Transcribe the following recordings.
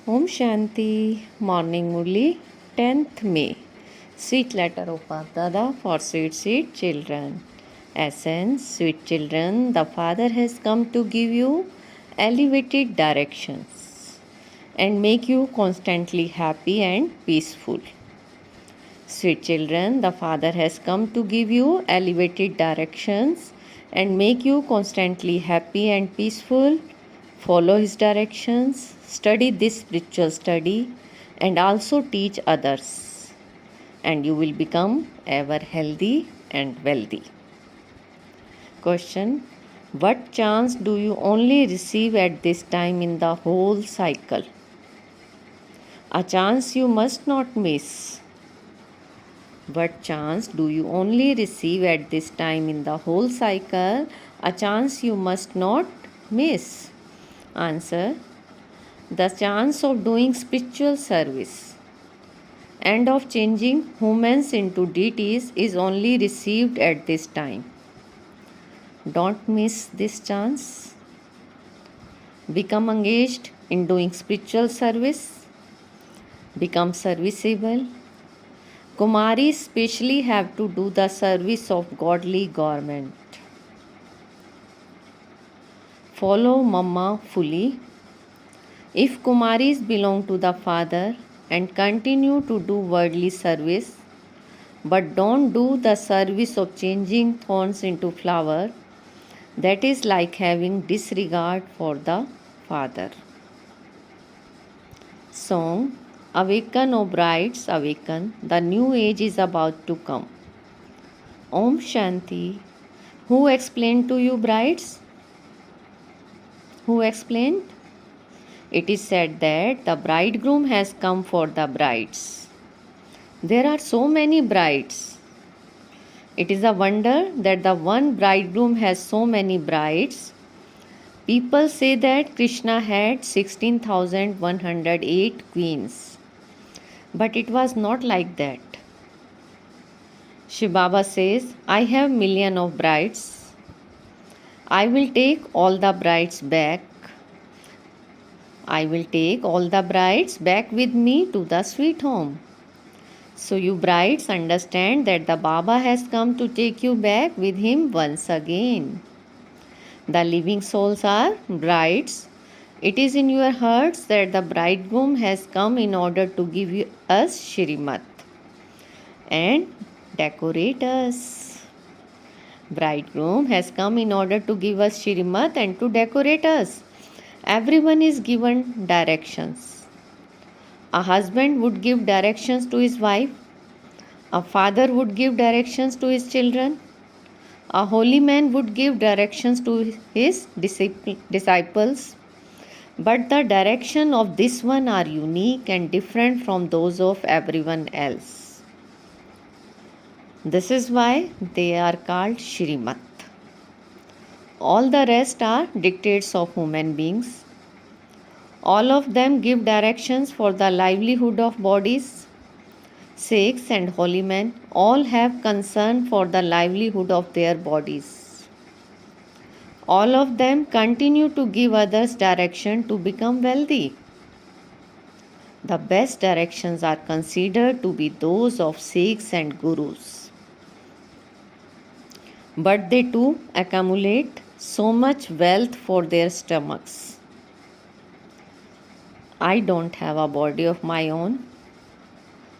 Om Shanti, Morning Murli, 10th May. Sweet letter of Dada for sweet children. Essence, sweet children, the Father has come to give you elevated directions and make you constantly happy and peaceful. Sweet children, the Father has come to give you elevated directions and make you constantly happy and peaceful. Follow His directions, study this spiritual study, and also teach others, and you will become ever healthy and wealthy. Question: what chance do you only receive at this time in the whole cycle? A chance you must not miss. What chance do you only receive at this time in the whole cycle? A chance you must not miss. Answer: the chance of doing spiritual service and of changing humans into deities is only received at this time. Don't miss this chance. Become engaged in doing spiritual service. Become serviceable. Kumaris specially have to do the service of godly government. Follow Mama fully. If Kumaris belong to the Father and continue to do worldly service, but don't do the service of changing thorns into flower, that is like having disregard for the Father. Song: Awaken, O brides, awaken, the new age is about to come. Om Shanti. Who explained to you, brides? Who explained? It is said that the bridegroom has come for the brides. There are so many brides. It is a wonder that the one bridegroom has so many brides. People say that Krishna had 16,108 queens. But it was not like that. Shiv Baba says, I have million of brides. I will take all the brides back. I will take all the brides back with me to the sweet home. So you brides understand that the Baba has come to take you back with him once again. The living souls are brides. It is in your hearts that the bridegroom has come in order to give us Shrimat and decorate us. Bridegroom has come in order to give us Shrimat and to decorate us. Everyone is given directions. A husband would give directions to his wife. A father would give directions to his children. A holy man would give directions to his disciples. But the direction of this one are unique and different from those of everyone else. This is why they are called Shrimat. All the rest are dictates of human beings. All of them give directions for the livelihood of bodies. Sikhs and holy men all have concern for the livelihood of their bodies. All of them continue to give others direction to become wealthy. The best directions are considered to be those of Sikhs and Gurus. But they too accumulate so much wealth for their stomachs. I don't have a body of my own.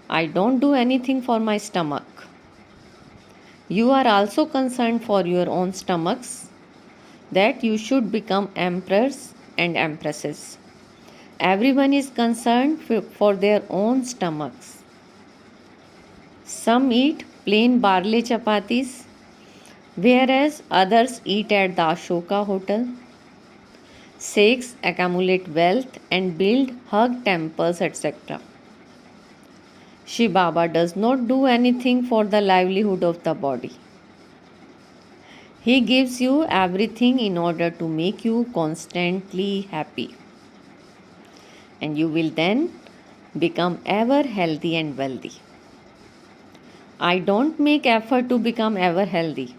I don't do anything for my stomach. You are also concerned for your own stomachs, that you should become emperors and empresses. Everyone is concerned for their own stomachs. Some eat plain barley chapatis, whereas others eat at the Ashoka Hotel. Sikhs accumulate wealth and build hug temples, etc. Shiv Baba does not do anything for the livelihood of the body. He gives you everything in order to make you constantly happy. And you will then become ever healthy and wealthy. I don't make effort to become ever healthy.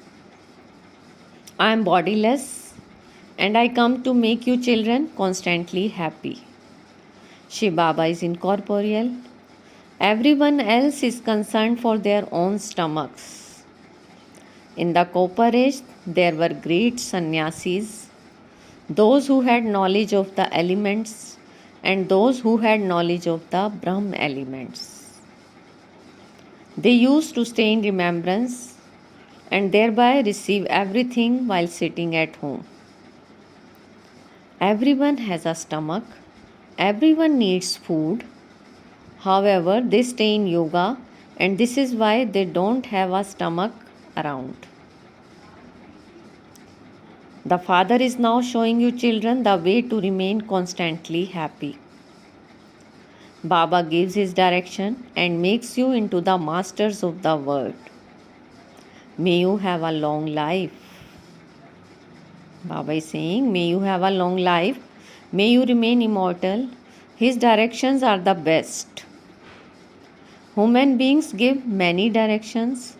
I am bodiless and I come to make you children constantly happy. Shiv Baba is incorporeal. Everyone else is concerned for their own stomachs. In the Copper Age, there were great sannyasis, those who had knowledge of the elements and those who had knowledge of the Brahm elements. They used to stay in remembrance and thereby receive everything while sitting at home. Everyone has a stomach, everyone needs food. However, they stay in yoga, and this is why they don't have a stomach around. The Father is now showing you children the way to remain constantly happy. Baba gives his direction and makes you into the masters of the world. May you have a long life. Baba is saying, may you have a long life. May you remain immortal. His directions are the best. Human beings give many directions.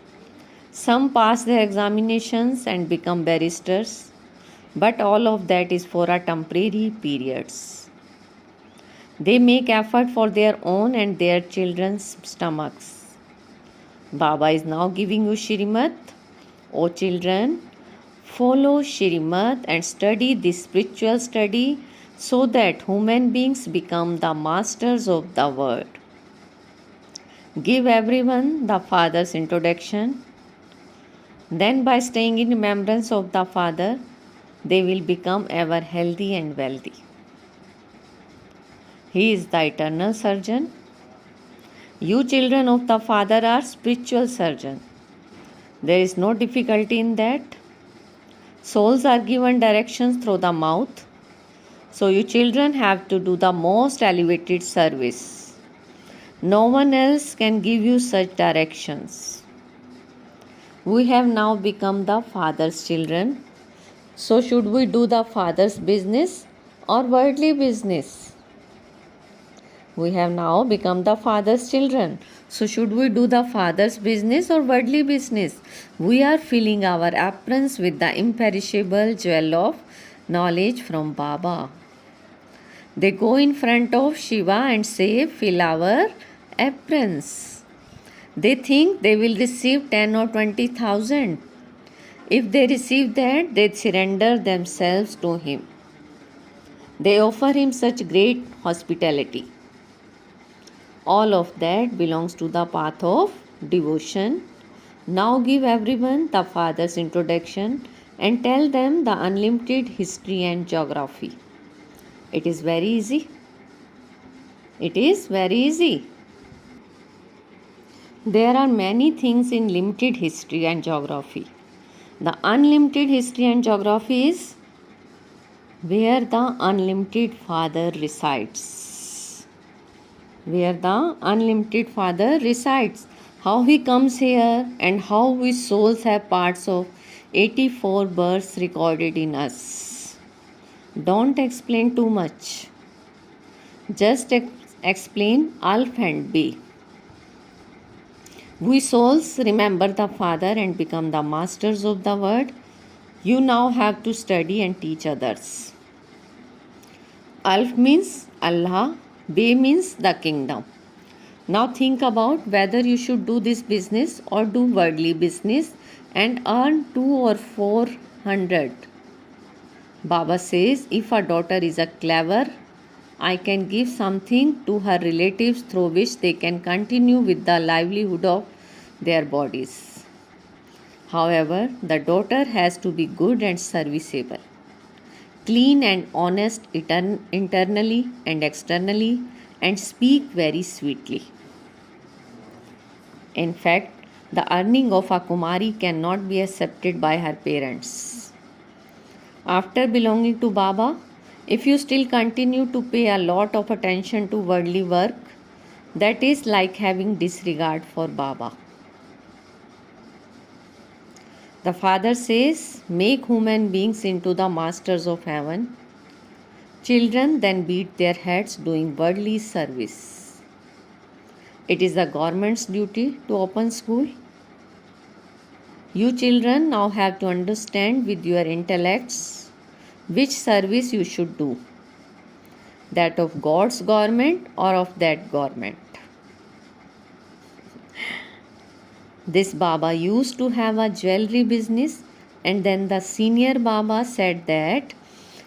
Some pass their examinations and become barristers. But all of that is for a temporary periods. They make effort for their own and their children's stomachs. Baba is now giving you Shrimat. O children, follow Shrimat and study this spiritual study so that human beings become the masters of the world. Give everyone the Father's introduction. Then by staying in remembrance of the Father, they will become ever healthy and wealthy. He is the eternal surgeon. You children of the Father are spiritual surgeon. There is no difficulty in that. Souls are given directions through the mouth. So you children have to do the most elevated service. No one else can give you such directions. We have now become the Father's children. So should we do the Father's business or worldly business? We have now become the Father's children. So should we do the Father's business or worldly business? We are filling our aprons with the imperishable jewel of knowledge from Baba. They go in front of Shiva and say, fill our aprons. They think they will receive 10 or 20,000. If they receive that, they surrender themselves to him. They offer him such great hospitality. All of that belongs to the path of devotion. Now give everyone the Father's introduction and tell them the unlimited history and geography. It is very easy. It is very easy. There are many things in limited history and geography. The unlimited history and geography is where the unlimited Father resides. Where the unlimited Father resides. How he comes here and how we souls have parts of 84 births recorded in us. Don't explain too much. Just explain Alpha and Beta. We souls remember the Father and become the masters of the world. You now have to study and teach others. Alf means Allah, Be means the kingdom. Now think about whether you should do this business or do worldly business and earn 2 or 400. Baba says, if a daughter is a clever, I can give something to her relatives through which they can continue with the livelihood of their bodies. However, the daughter has to be good and serviceable, clean and honest internally and externally, and speak very sweetly. In fact, the earning of a Kumari cannot be accepted by her parents. After belonging to Baba, if you still continue to pay a lot of attention to worldly work, that is like having disregard for Baba. The Father says, make human beings into the masters of heaven. Children then beat their heads doing worldly service. It is the government's duty to open school. You children now have to understand with your intellects which service you should do. That of God's government or of that government? This Baba used to have a jewelry business, and then the senior Baba said that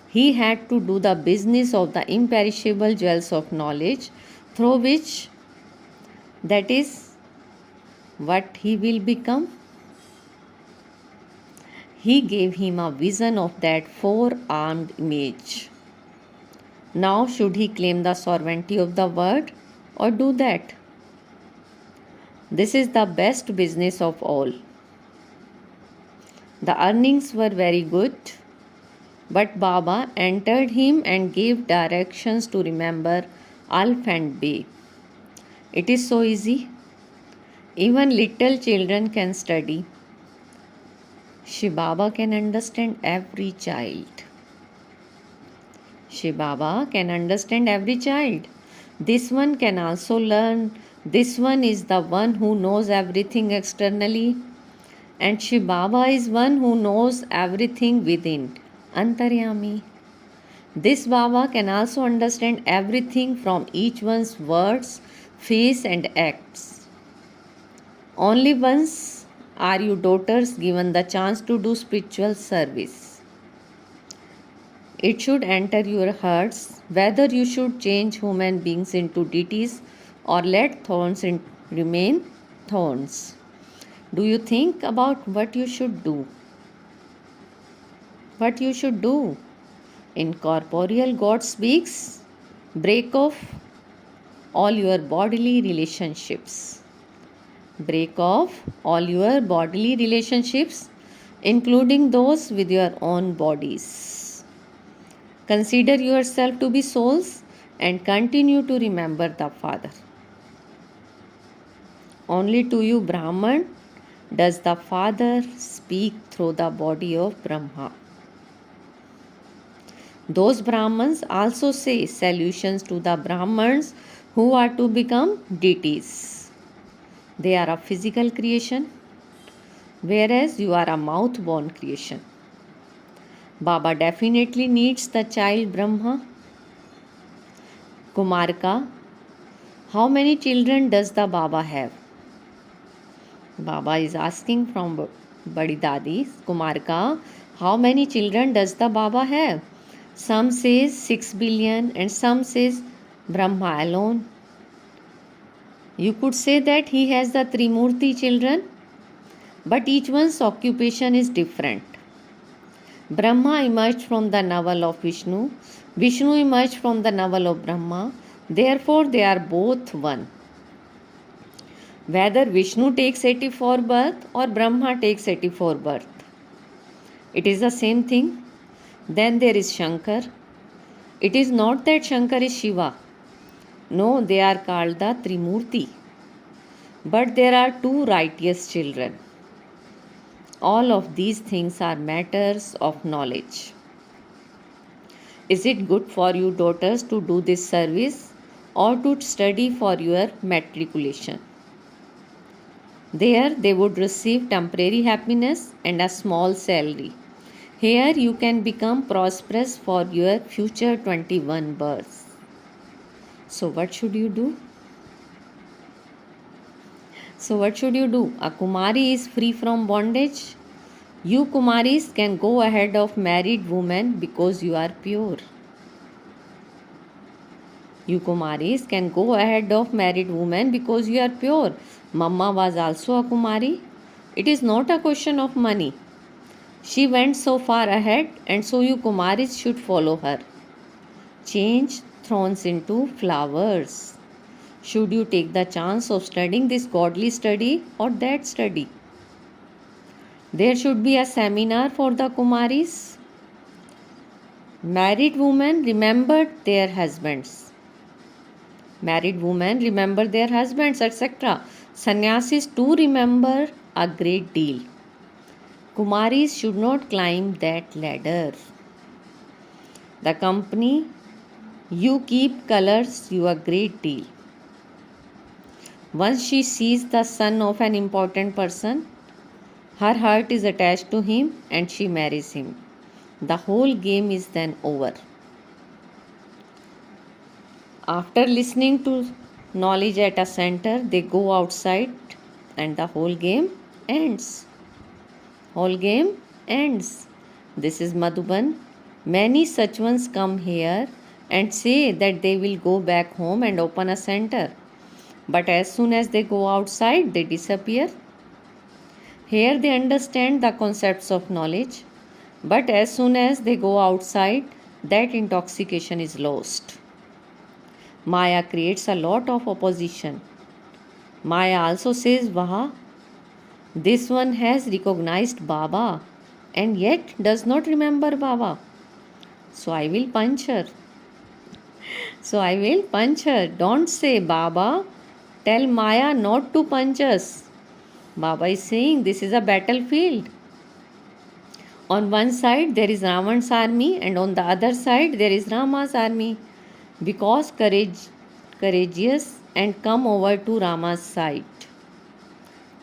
he had to do the business of the imperishable jewels of knowledge, through which, that is what he will become. He gave him a vision of that four-armed image. Now should he claim the sovereignty of the world or do that? This is the best business of all. The earnings were very good, but Baba entered him and gave directions to remember Alf and Bay. It is so easy. Even little children can study. Shiv Baba can understand every child. Shiv Baba can understand every child. This one can also learn. This one is the one who knows everything externally. And Shiv Baba is one who knows everything within. Antaryami. This Baba can also understand everything from each one's words, face and acts. Only once are you daughters given the chance to do spiritual service. It should enter your hearts whether you should change human beings into deities or let thorns remain thorns. Do you think about what you should do? What you should do? Incorporeal God speaks, break off all your bodily relationships. Break off all your bodily relationships, including those with your own bodies. Consider yourself to be souls and continue to remember the Father. Only to you, Brahman, does the Father speak through the body of Brahma. Those Brahmans also say solutions to the Brahmans who are to become deities. They are a physical creation, whereas you are a mouth-born creation. Baba definitely needs the child Brahma. Kumarika, how many children does the Baba have? Baba is asking from Badi Dadi. Kumarika, how many children does the Baba have? Some says 6 billion and some says Brahma alone. You could say that he has the Trimurti children, but each one's occupation is different. Brahma emerged from the navel of Vishnu. Vishnu emerged from the navel of Brahma. Therefore, they are both one. Whether Vishnu takes 84 birth or Brahma takes 84 birth, it is the same thing. Then there is Shankar. It is not that Shankar is Shiva. No, they are called the Trimurti. But there are two righteous children. All of these things are matters of knowledge. Is it good for you daughters to do this service or to study for your matriculation? There they would receive temporary happiness and a small salary. Here you can become prosperous for your future 21 births. So what should you do? A Kumari is free from bondage. You Kumaris can go ahead of married women because you are pure. You Kumaris can go ahead of married women because you are pure. Mamma was also a Kumari. It is not a question of money. She went so far ahead, and so you Kumaris should follow her. Change thorns into flowers. Should you take the chance of studying this godly study or that study? There should be a seminar for the Kumaris. Married women remembered their husbands. Etc. Sannyasis too remember a great deal. Kumaris should not climb that ladder. The company you keep colors you a great deal. Once she sees the son of an important person, her heart is attached to him and she marries him. The whole game is then over. After listening to knowledge at a center, they go outside and the whole game ends. Whole game ends. This is Madhuban. Many such ones come here and say that they will go back home and open a center. But as soon as they go outside, they disappear. Here they understand the concepts of knowledge. But as soon as they go outside, that intoxication is lost. Maya creates a lot of opposition. Maya also says, Waha, this one has recognized Baba and yet does not remember Baba. So I will punch her. Don't say Baba. Tell Maya not to punch us. Baba is saying this is a battlefield. On one side there is Ravan's army and on the other side there is Rama's army. Because courageous and come over to Rama's side.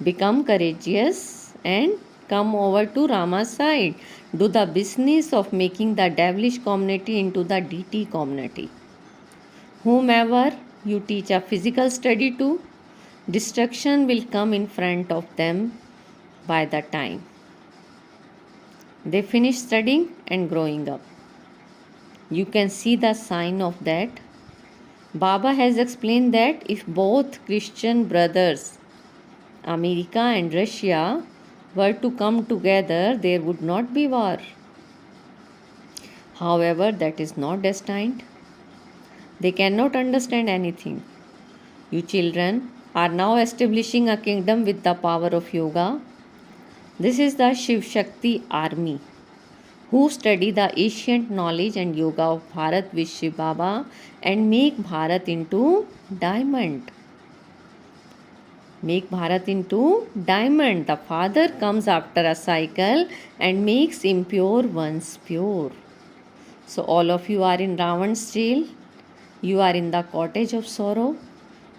Become courageous and come over to Rama's side. Do the business of making the devilish community into the DT community. Whomever you teach a physical study to, destruction will come in front of them by the time they finish studying and growing up. You can see the sign of that. Baba has explained that if both Christian brothers, America and Russia, were to come together, there would not be war. However, that is not destined. They cannot understand anything. You children are now establishing a kingdom with the power of yoga. This is the Shiv Shakti army who study the ancient knowledge and yoga of Bharat with Shiv Baba and make Bharat into diamond. Make Bharat into diamond. The father comes after a cycle and makes impure ones pure. So all of you are in Ravan's jail. You are in the cottage of sorrow.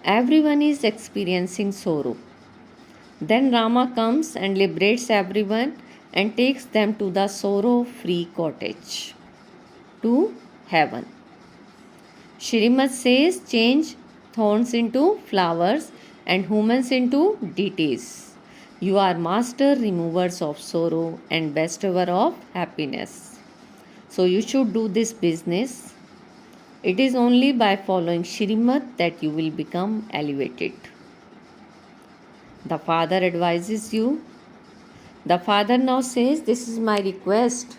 Everyone is experiencing sorrow. Then Rama comes and liberates everyone and takes them to the sorrow-free cottage, to heaven. Shrimad says change thorns into flowers and humans into deities. You are master removers of sorrow and bestower of happiness. So you should do this business. It is only by following Shrimad that you will become elevated. The father advises you. The father now says, this is my request.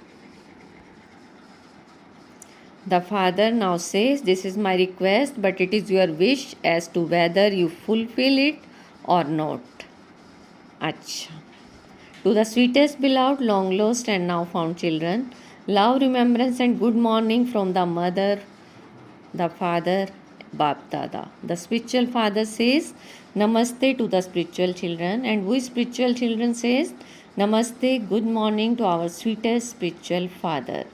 The father now says, this is my request, but it is your wish as to whether you fulfill it or not. Acha. To the sweetest beloved, long lost and now found children, love, remembrance and good morning from the mother, the father, Bap Dada. The spiritual father says, Namaste to the spiritual children, and we spiritual children says, Namaste, good morning to our sweetest spiritual father.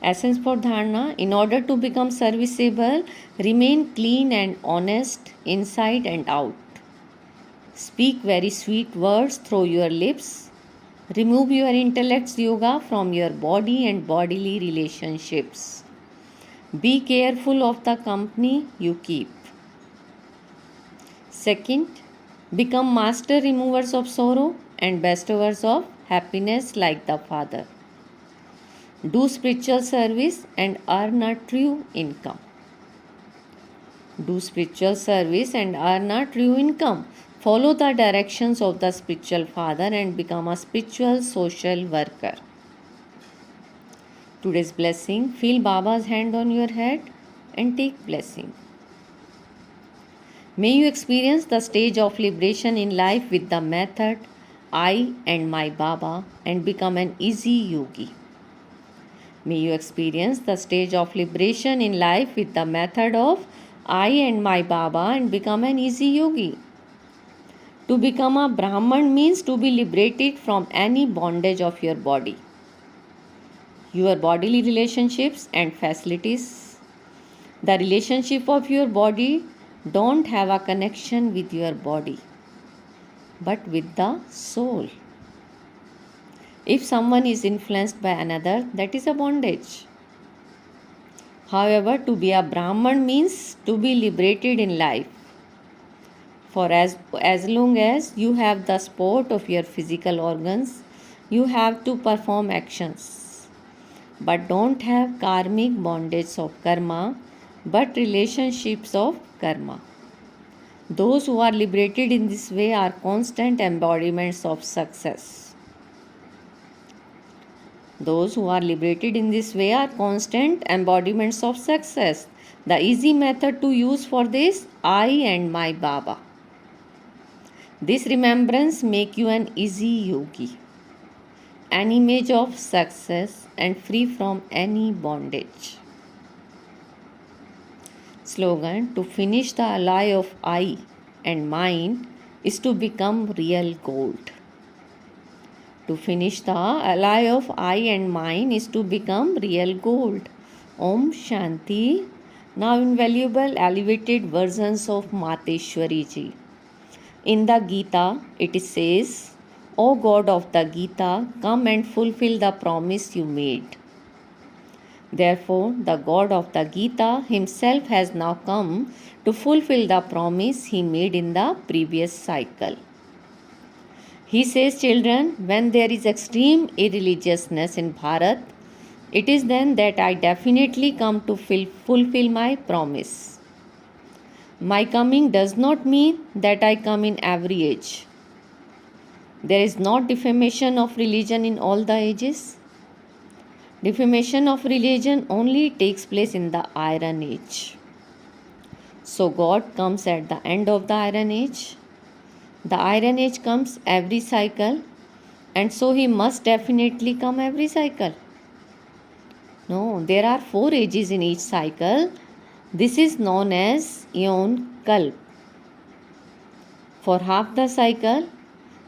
Essence for Dharana: in order to become serviceable, remain clean and honest inside and out. Speak very sweet words through your lips. Remove your intellect's yoga from your body and bodily relationships. Be careful of the company you keep. Second, become master removers of sorrow and bestowers of happiness like the Father. Do spiritual service and earn a true income. Do spiritual service and earn a true income. Follow the directions of the spiritual father and become a spiritual social worker. Today's blessing: feel Baba's hand on your head and take blessing. May you experience the stage of liberation in life with the method I and my Baba and become an easy yogi. May you experience the stage of liberation in life with the method of I and my Baba and become an easy yogi. To become a Brahman means to be liberated from any bondage of your body, your bodily relationships and facilities. The relationship of your body don't have a connection with your body, but with the soul. If someone is influenced by another, that is a bondage. However, to be a Brahman means to be liberated in life. For as long as you have the support of your physical organs, you have to perform actions, but don't have karmic bondage of karma, but relationships of karma. Those who are liberated in this way are constant embodiments of success. Those who are liberated in this way are constant embodiments of success. The easy method to use for this, I and my Baba. This remembrance make you an easy yogi, an image of success and free from any bondage. Slogan: to finish the alloy of I and mine is to become real gold. To finish the alloy of I and mine is to become real gold. Om Shanti. Now invaluable elevated versions of Mateshwari Ji. In the Gita, it says, O God of the Gita, come and fulfill the promise you made. Therefore, the God of the Gita himself has now come to fulfill the promise he made in the previous cycle. He says, children, when there is extreme irreligiousness in Bharat, it is then that I definitely come to fulfill my promise. My coming does not mean that I come in every age. There is not defamation of religion in all the ages. Defamation of religion only takes place in the Iron Age. So God comes at the end of the Iron Age. The Iron Age comes every cycle, and so he must definitely come every cycle. No, there are 4 ages in each cycle. This is known as Yon Kalp. For half the cycle,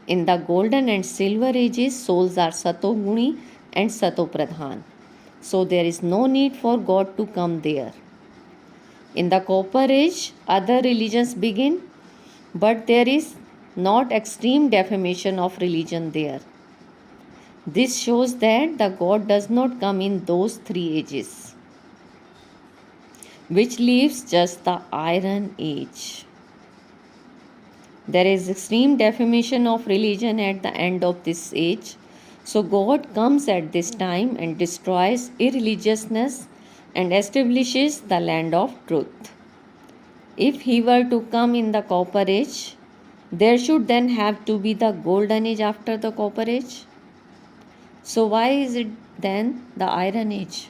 in the golden and silver ages, souls are Satoguni and Satopradhan. So there is no need for God to come there. In the copper age, other religions begin, but there is not extreme defamation of religion there. This shows that the God does not come in those 3 ages, which leaves just the Iron Age. There is extreme defamation of religion at the end of this age. So God comes at this time and destroys irreligiousness and establishes the land of truth. If he were to come in the copper age, there should then have to be the golden age after the copper age. So why is it then the Iron Age?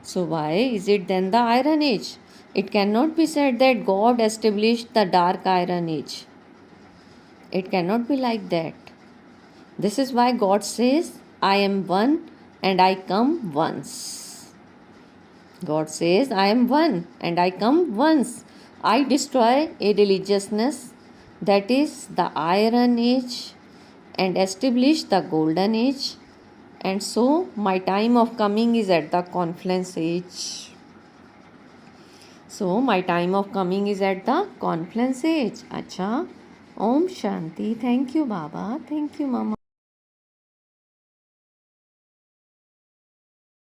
So why is it then the Iron Age? It cannot be said that God established the dark Iron Age. It cannot be like that. This is why God says, I am one and I come once. God says, I am one and I come once. I destroy irreligiousness, that is the Iron Age, and establish the Golden Age. And so my time of coming is at the Confluence Age. So my time of coming is at the Confluence Age. Acha. Om Shanti. Thank you, Baba. Thank you, Mama.